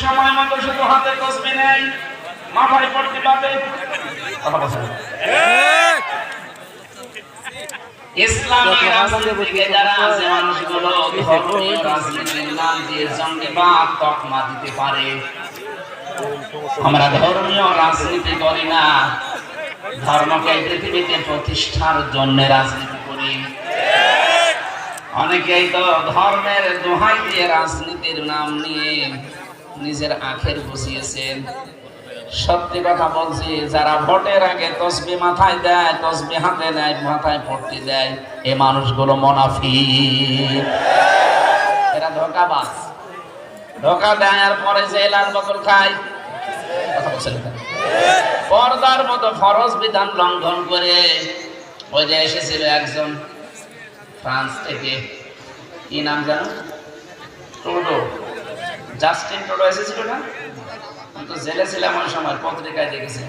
সময় মতো শুধু হাতে তসবিহ নেয়, মাথায় পট্টি বাঁধে। ইসলামী রাজনীতিকে যারা আছে মানুষগুলো ধর্মীয় রাজনীতির নাম দিয়ে জঙ্গিবাদ তকমা দিতে পারে। আমরা ধর্মীয় রাজনীতি করি না, ধর্মকে পৃথিবীতে প্রতিষ্ঠার জন্য রাজনীতি করি। অনেকেই তো ধর্মের দোহাই দিয়ে রাজনীতির নাম নিয়ে নিজের আখের বসিয়েছেন। সত্যি কথা বলছি, যারা ভোটের আগে তসবিহ মাথায় দেয়, তসবিহ হাতে নেয়, মাথায় পট্টি দেয়, এই মানুষগুলো মুনাফিক, এরা ধোঁকাবাজ। ধোঁকা দেয় আর পরে যে লাল বকল খায়। কথা বলছেন, পর্দার মতো ফরজ বিধান লঙ্ঘন করে ওই যে এসেছিল একজন ফ্রান্স থেকে, কি নাম জানো, ট্রুডো, জাস্টিন ট্রুডো এসেছিল না? আমি তো জেলে ছিলাম ওই সময়, পত্রিকায় দেখেছি।